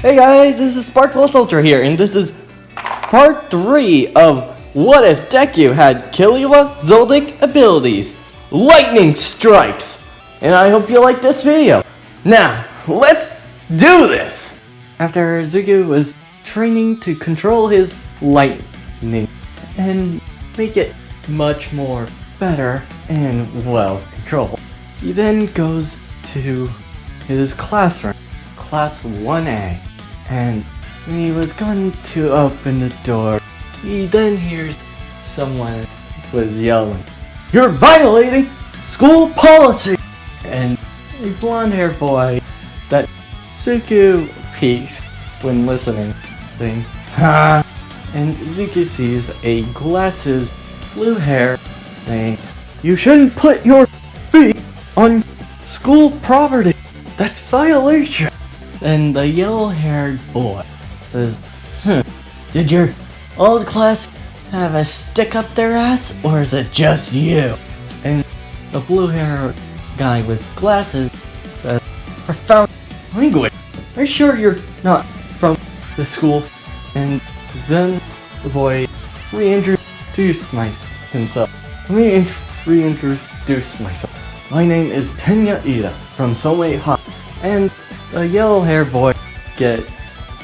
Hey guys, this is Sparkles Ultra here, and this is part 3 of What If Deku Had Killua Zoldyck Abilities, Lightning Strikes! And I hope you like this video. Now, let's do this! After Deku was training to control his lightning and make it much more better and well controlled, he then goes to his classroom, Class 1A. And when he was going to open the door, he then hears someone was yelling, "You're violating school policy!" And a blonde-haired boy that Deku peeks when listening, saying, "Ha!" And Deku sees a glasses, blue hair, saying, "You shouldn't put your feet on school property. That's violation." And the yellow-haired boy says, "Did your old class have a stick up their ass, or is it just you?" And the blue-haired guy with glasses says, "Profound language. Are you sure you're not from the school?" And then the boy reintroduced himself. Let me reintroduce myself. My name is Tenya Ida from Somei High. And the yellow-haired boy gets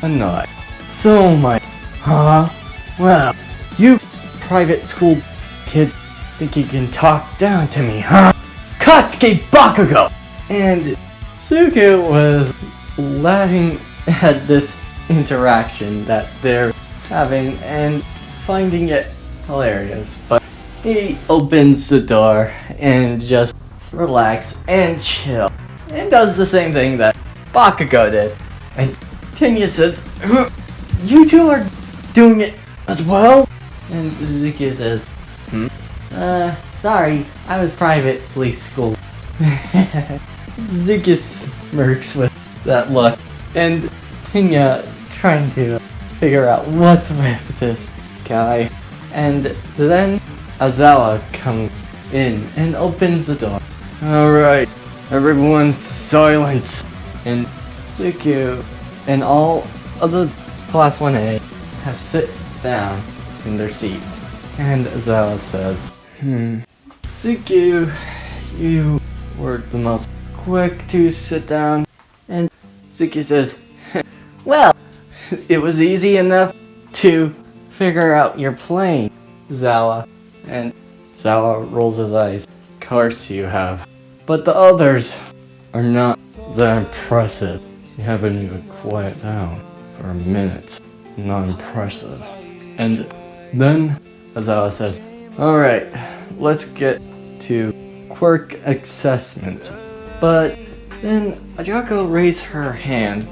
annoyed. So much. Huh? Well, you private school kids think you can talk down to me, huh? Katsuki Bakugo! And Deku was laughing at this interaction that they're having and finding it hilarious. But he opens the door and just relax and chill. And does the same thing that Bakugo did. And Tenya says, "You two are doing it as well?" And Deku says, Sorry, I was privately schooled." Deku smirks with that look. And Tenya trying to figure out what's with this guy. And then Azawa comes in and opens the door. "Alright, everyone silence." And Deku and all of the Class 1A have sit down in their seats. And Azawa says, "Deku, you were the most quick to sit down." And Deku says, "Well, it was easy enough to figure out your plane, Zawa." And Zawa rolls his eyes. "Of course you have. But the others are not that impressive. You haven't even quiet down for a minute. Not impressive." And then Azawa says, "Alright, let's get to quirk assessment." But then Ajako raised her hand.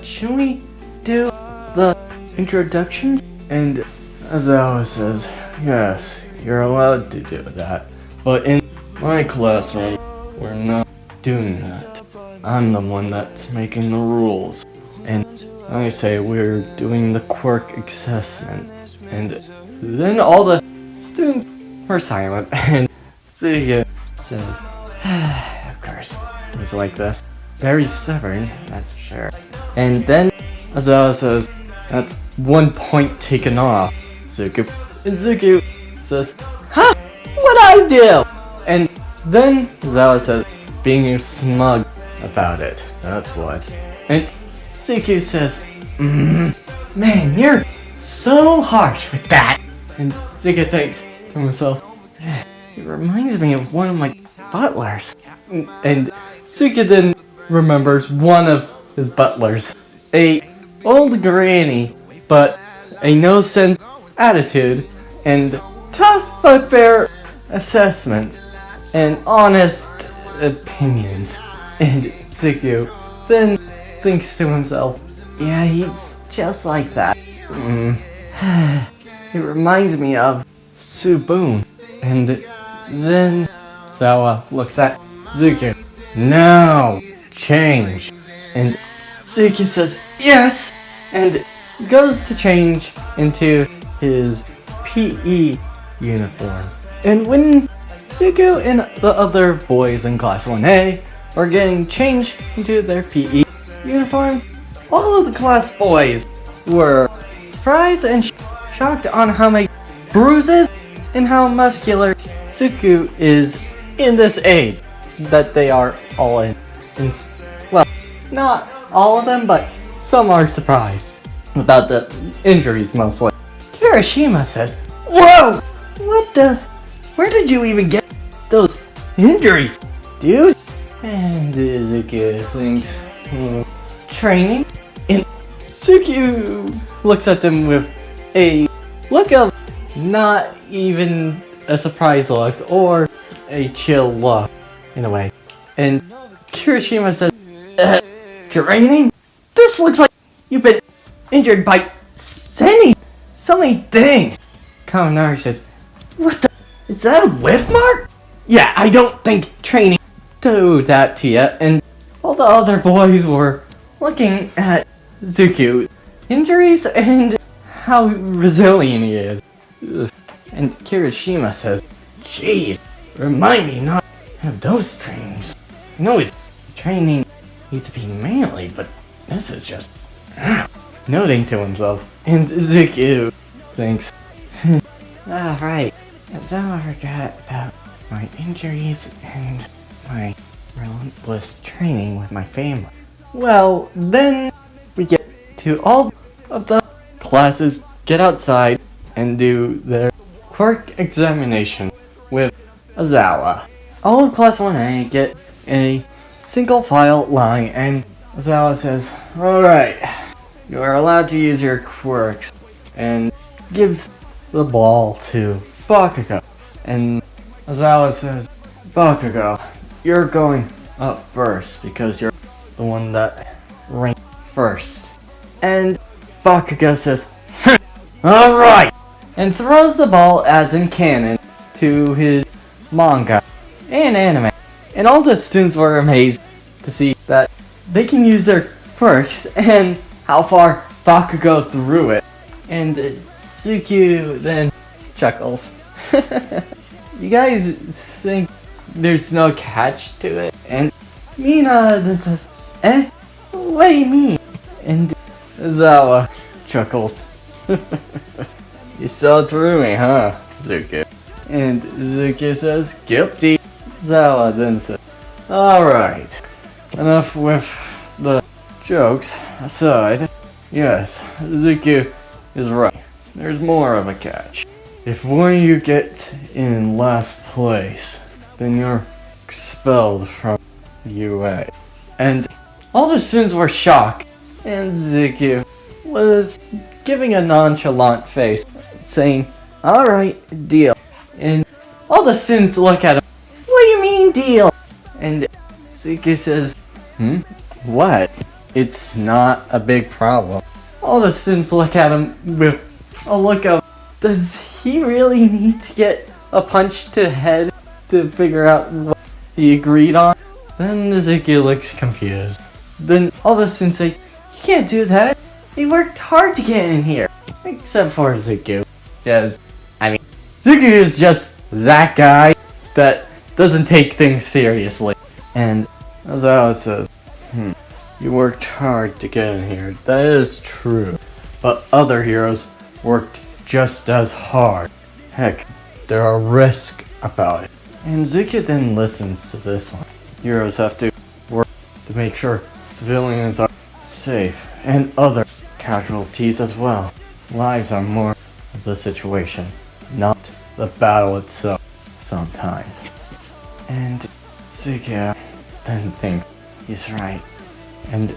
Should we do the introductions?" And Azawa says, "Yes, you're allowed to do that. But in my classroom, we're not doing that. I'm the one that's making the rules. And I say we're doing the quirk assessment." And then all the students were silent. And Suga says, "Of course, he's like this. Very stubborn, that's for sure." And then Azawa says, "That's 1 point taken off, Zuku." And Zuku says, "Huh? What'd I do?" And then Azawa says, being smug about it, that's what. And Zuku says, "Man, you're so harsh with that." And Zuku thinks to himself, "It reminds me of one of my butlers." And Zuku then remembers one of his butlers. A old granny, but a no-sense attitude, and tough but fair assessments, and honest opinions. And Deku then thinks to himself, "Yeah, he's just like that. It reminds me of Suboon." And then Zawa looks at Deku. "Now, change." And Deku says, "Yes!" and goes to change into his PE uniform. And when Deku and the other boys in Class 1A are getting changed into their PE uniforms, all of the class boys were surprised and shocked on how many bruises and how muscular Suku is in this age that they are all in. Well, not all of them, but some are surprised about the injuries mostly. Kirishima says, "Whoa! What the? Where did you even get those injuries, dude?" And Izuku thinks, training? And Suku looks at them with a look of not even a surprise look or a chill look, in a way. And Kirishima says, training? This looks like you've been injured by so many things. Kaminari says, what the? Is that a whip mark? Yeah, I don't think training do that to you. And all the other boys were looking at Zuku's injuries and how resilient he is. And Kirishima says, jeez, remind me not to have those trainings. I know his training needs to be manly, but this is just noting to himself. And Zuku thinks, right, so I forgot about my injuries and my relentless training with my family. Well, then we get to all of the classes get outside and do their quirk examination with Azawa. All of Class 1A get a single file line, and Azawa says, alright, you are allowed to use your quirks, and gives the ball to Bakugo. And Azawa says, Bakugo, you're going up first because you're the one that ranked first. And Bakugo says, alright! And throws the ball as in canon to his manga and anime. And all the students were amazed to see that they can use their quirks and how far Bakugo threw it. And Suku then chuckles. You guys think there's no catch to it? And Mina then says, what do you mean? And Zawa chuckles. You saw through me, huh, Zuku? And Zuku says, guilty. Zawa then says, alright, enough with the jokes aside. Yes, Zuku is right. There's more of a catch. If one of you get in last place, then you're expelled from UA. And all the students were shocked, and Zuku was giving a nonchalant face, saying, alright, deal. And all the students look at him, what do you mean, deal? And Zuku says, what? It's not a big problem. All the students look at him with a look of, does he really need to get a punch to the head to figure out what he agreed on? Then Zuku looks confused. Then all the students say, you can't do that. He worked hard to get in here. Except for Zuku. Yes, I mean, Zuku is just that guy that doesn't take things seriously. And Azawa says, you worked hard to get in here. That is true. But other heroes worked just as hard. Heck, there are risks about it. And Zuki then listens to this one. Heroes have to work to make sure civilians are safe, and other casualties as well. Lives are more of the situation, not the battle itself, sometimes. And Zuki then thinks he's right. And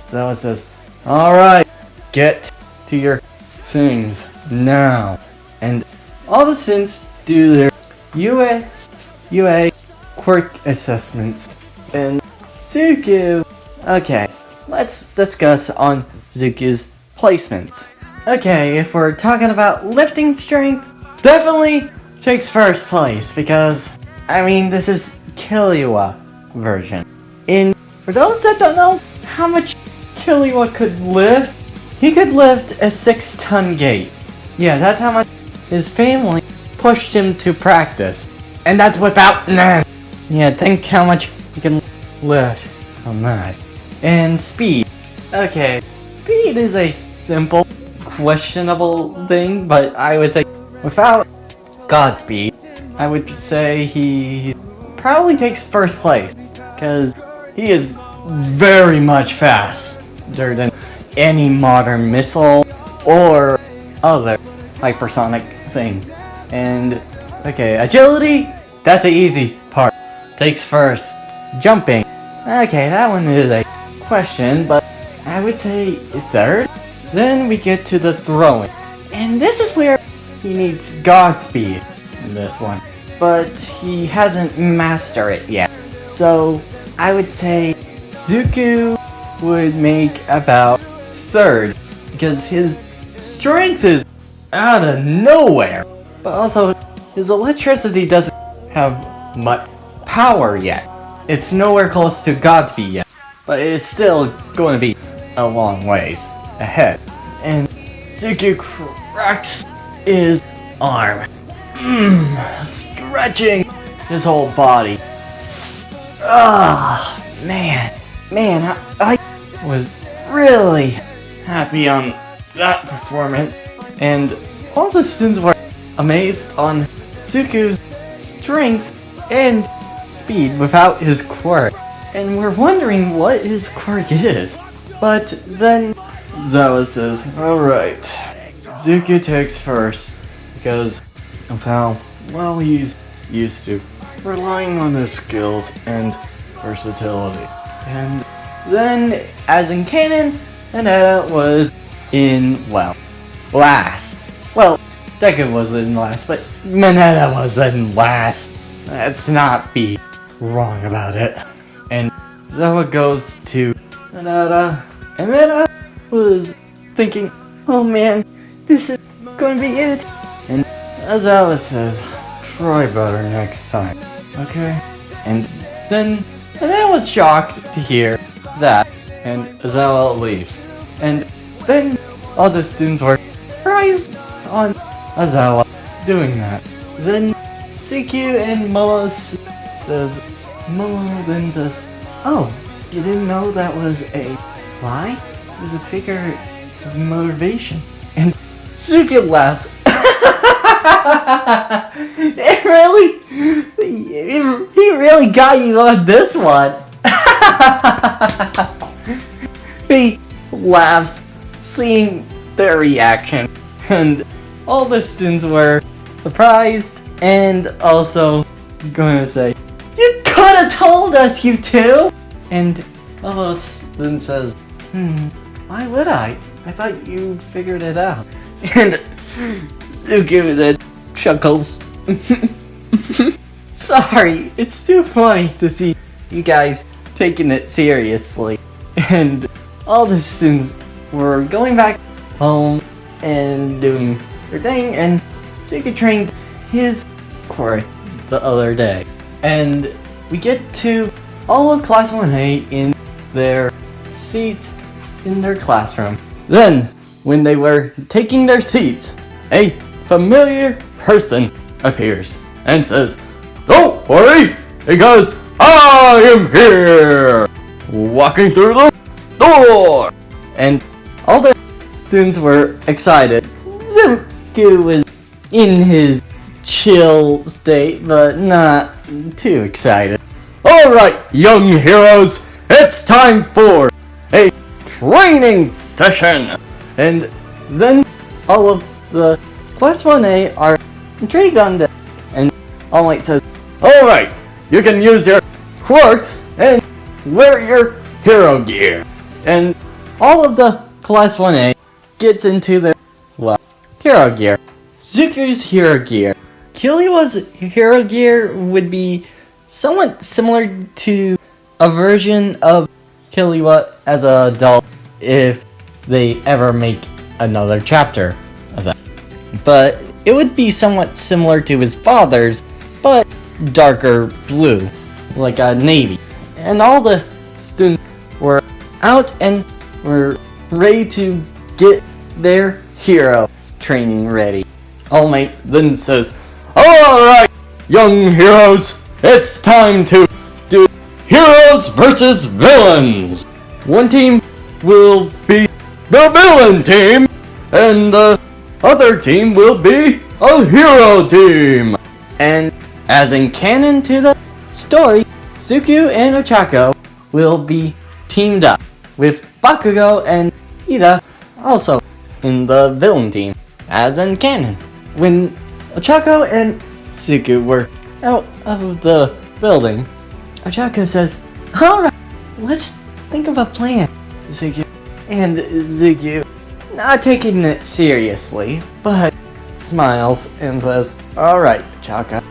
Zawa says, alright, get to your things now. And all the students do their UA quirk assessments. And Zuku, okay, let's discuss on Zuku's placements. Okay, if we're talking about lifting strength, definitely takes first place because, I mean, this is Killua version. For those that don't know how much Killua could lift, he could lift a 6-ton gate. Yeah, that's how much his family pushed him to practice. And that's without none. Yeah, think how much he can lift on that. And speed. Okay, speed is a simple, questionable thing, but I would say without Godspeed, I would say he probably takes first place, because he is very much faster than any modern missile or other hypersonic thing. And okay, agility, that's an easy part. Takes first. Jumping, okay, that one is a question, but I would say third. Then we get to the throwing, and this is where he needs Godspeed in this one, but he hasn't mastered it yet. So I would say Zuko would make about third, because his strength is out of nowhere, but also his electricity doesn't have much power yet. It's nowhere close to Godspeed yet, but it's still going to be a long ways ahead. And Zuko cracks his arm, stretching his whole body. Ah, man, I was really happy on that performance, and all the students were amazed on Zuko's strength and speed without his quirk, and we're wondering what his quirk is. But then Zawa says, alright, Zuko takes first, because of how well he's used to relying on his skills and versatility. And then, as in canon, Mineta was in, well, last. Well, Deku was in last, but Mineta was in last. Let's not be wrong about it. And Zawa goes to Mineta, and Mineta was thinking, oh man, this is going to be it. And Zawa says, try better next time, okay? And then Mineta was shocked to hear that, and Zawa leaves. And then all the students were surprised on Azawa doing that. Then CQ and Momo then says, oh, you didn't know that was a lie? It was a figure of motivation. And Suki laughs. He really got you on this one. He laughs, seeing their reaction, and all the students were surprised and also going to say, you could have told us, you two! And Momo then says, why would I? I thought you figured it out. And Zuko then chuckles. Sorry, it's too funny to see you guys taking it seriously. And all the students were going back home and doing their thing, and Zuko trained his quirk the other day. And we get to all of Class 1A in their seats in their classroom. Then, when they were taking their seats, a familiar person appears and says, don't worry, because I am here! Walking through the door! And all the students were excited. Zuko was in his chill state, but not too excited. Alright, young heroes, it's time for a training session! And then all of the Class 1A are intrigued on that, and All Might says, alright, you can use your quirks and wear your hero gear. And all of the Class 1A gets into their, well, hero gear. Zuko's hero gear. Killua's hero gear would be somewhat similar to a version of Killua as an adult if they ever make another chapter of that. But it would be somewhat similar to his father's, but darker blue, like a navy. And all the students were out and were ready to get their hero training ready. All Might then says, alright, young heroes, it's time to do heroes versus villains. One team will be the villain team, and the other team will be a hero team. And as in canon to the story, Suku and Ochako will be teamed up with Bakugo and Ida also in the villain team. As in canon, when Ochako and Suku were out of the building, Ochako says, "Alright, let's think of a plan." Suku and Suku, not taking it seriously, but smiles and says, "Alright, Ochako."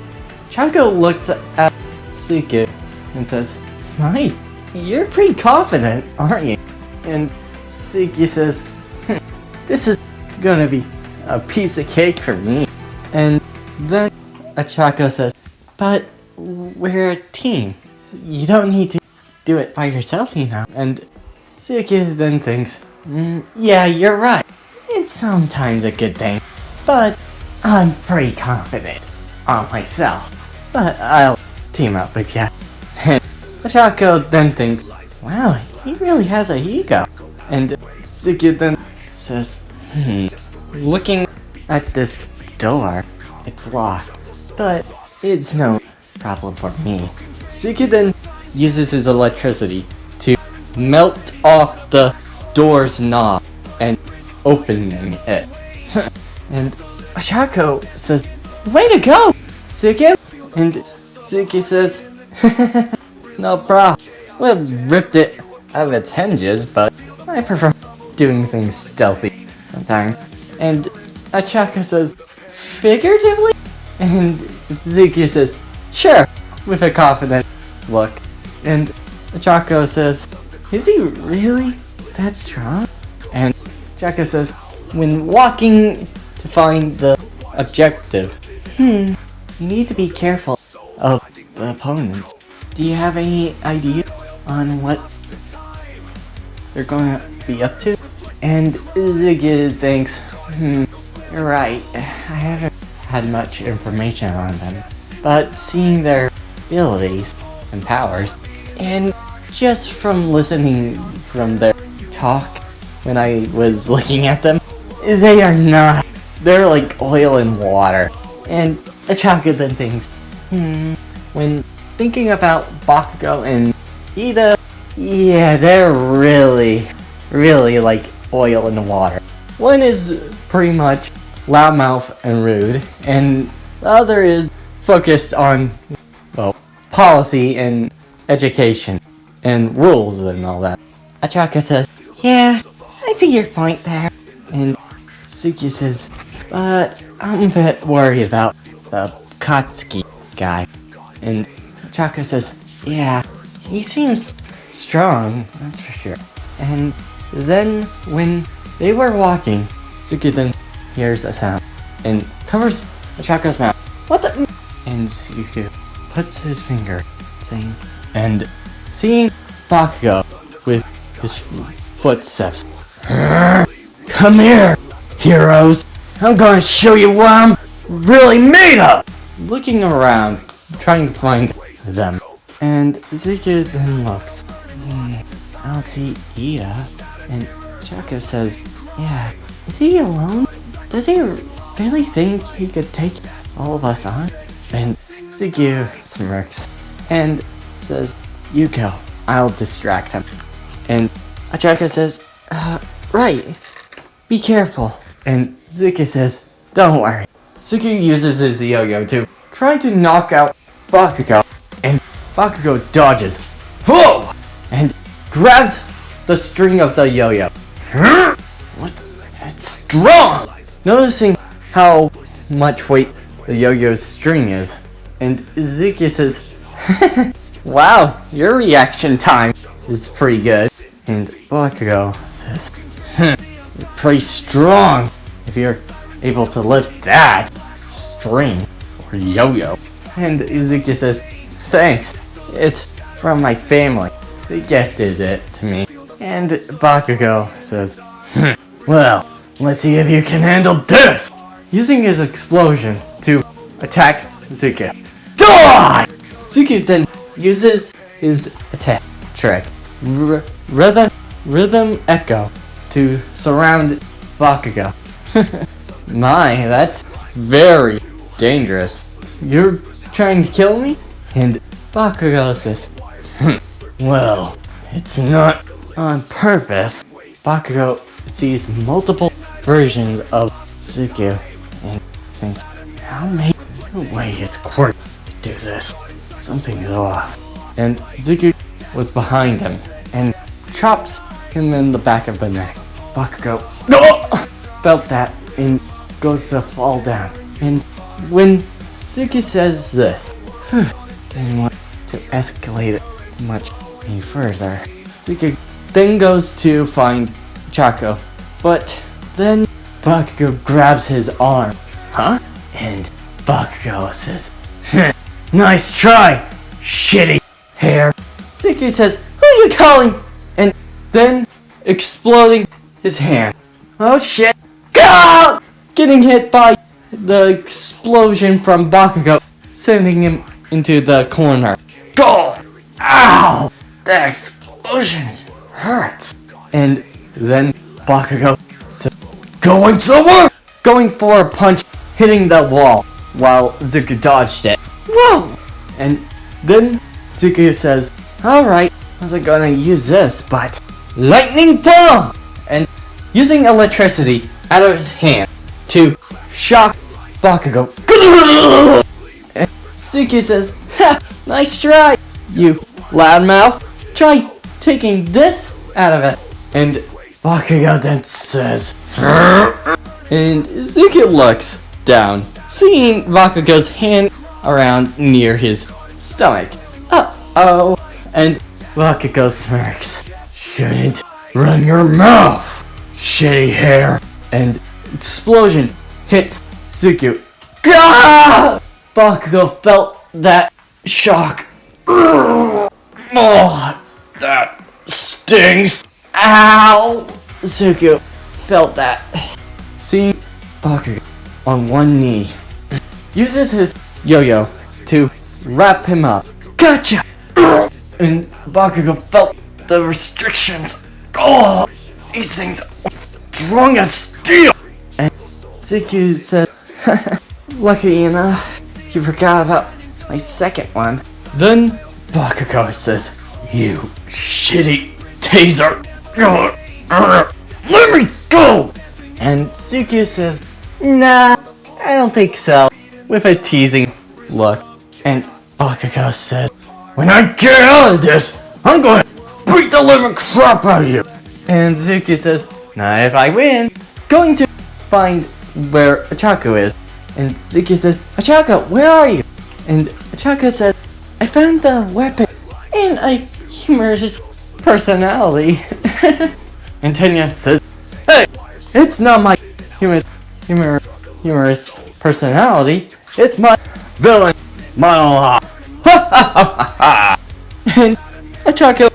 Ochako looks at Suku and says, "My, you're pretty confident, aren't you?" And Suki says, "This is gonna be a piece of cake for me." And then Ochako says, "But we're a team. You don't need to do it by yourself, you know." And Suki then thinks, "Yeah, you're right. It's sometimes a good thing. But I'm pretty confident on myself. But I'll team up with you." And Ochako then thinks, "Wow, he really has a ego." And Suki then says, "Looking at this door, it's locked. But it's no problem for me." Suki then uses his electricity to melt off the door's knob and opening it. And Ochako says, "Way to go, Suki!" And Suki says, "No problem. We've ripped it out of its hinges, but I prefer doing things stealthy sometimes." And Ochako says, "Figuratively?" And Suki says, "Sure," with a confident look. And Ochako says, "Is he really that strong?" And Ochako says, "When walking to find the objective, you need to be careful of the opponents. Do you have any idea on what they're going to be up to?" And Suki thinks, "You're right. I haven't had much information on them. But seeing their abilities and powers, and just from listening from their talk when I was looking at them, they are not. They're like oil and water." And Ochako then thinks, when thinking about Bakugo and Ida, yeah, they're really like oil and water. One is pretty much loudmouth and rude, and the other is focused on, well, policy and education and rules and all that. Ochako says, "Yeah, I see your point there." And Suki says, "But I'm a bit worried about the Katsuki guy." And Ochako says, "Yeah, he seems strong, that's for sure." And then when they were walking, Suki then hears a sound and covers Ochako's mouth. "What the?" And Suki puts his finger, saying, and seeing Bakugo with his footsteps. "Come here, heroes! I'm gonna show you what I'm really made of!" Looking around, trying to find them. And Suki then looks. I don't see Ida. And Ochako says, "Yeah, is he alone? Does he really think he could take all of us on?" And Suki smirks and says, "You go, I'll distract him." And Ochako says, "Right, be careful." And Suki says, "Don't worry." Suki uses his yo-yo to try to knock out Bakugo, and Bakugo dodges, whoa, and grabs the string of the yo-yo. What? It's strong! Noticing how much weight the yo-yo's string is, and Suki says, "Wow, your reaction time is pretty good." And Bakugo says, "You're pretty strong if you're able to lift that string or yo-yo." And Izuki says, "Thanks, it's from my family. They gifted it to me." And Bakugo says, "Well, let's see if you can handle this!" Using his explosion to attack Suki. Die! Suki then uses his attack trick, Rhythm Echo, to surround Bakugo. My, that's very dangerous. You're trying to kill me? And Bakugo says, well, it's not on purpose. Bakugo sees multiple versions of Zuko and thinks, how many way is quirky to do this? Something's off. And Zuko was behind him and chops him in the back of the neck. Bakugo felt that and goes to fall down. And when Zuko says this, didn't want to escalate it much any further. Zuko then goes to find Chaco, but then Bakugo grabs his arm. Huh? And Bakugo says, nice try, shitty hair. Zuko says, who are you calling? And then exploding his hand. Oh shit. Ah! Getting hit by the explosion from Bakugo, sending him into the corner. Go! Ow! The explosion hurts. And then Bakugo said, going somewhere! Going for a punch, hitting the wall, while Zuko dodged it. Whoa! And then Zuko says, alright, I wasn't gonna use this, but lightning bomb! And using electricity out of his hand to shock Bakugo. And Zuko says, ha! Nice try, you loudmouth. Try taking this out of it. And Bakugo then says, and Zuko looks down, seeing Bakugo's hand around near his stomach. Uh-oh. And Bakugo smirks. Shouldn't run your mouth, shitty hair. And explosion hits Zuko. Gah! Bakugo felt that shock. Oh, that stings. Ow! Zuko felt that. Seeing Bakugo on one knee, uses his yo-yo to wrap him up. Gotcha! And Bakugo felt the restrictions. Oh, these things are strong as steel. And Zuko said, lucky enough, you forgot about my second one. Then Bakugo says, you shitty taser. Let me go! And Zuko says, nah, I don't think so, with a teasing look. And Bakugo says, when I get out of this, I'm gonna beat the living crap out of you. And Zuko says, not if I win. Going to find where Achako is. And Zuko says, Achako, where are you? And Achako says, I found the weapon and a humorous personality. And Tenya says, hey, it's not my humorous personality, it's my villain monologue. Ha ha ha ha. And Achako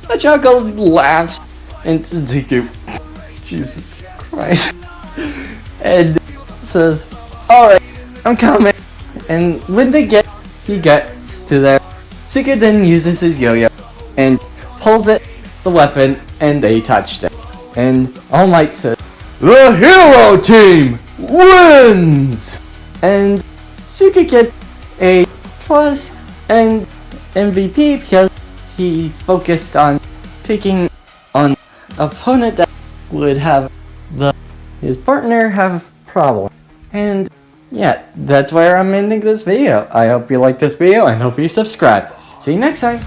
Achako laughs and Zuko, Jesus Christ, and says, alright, I'm coming. And when he gets to there, Zuko then uses his yo-yo and pulls it, the weapon, and they touched it. And All Might says, the hero team wins! And Zuko gets a plus and MVP because he focused on taking on opponent that would have his partner have problem. And yeah, that's where I'm ending this video. I hope you liked this video and hope you subscribe. See you next time!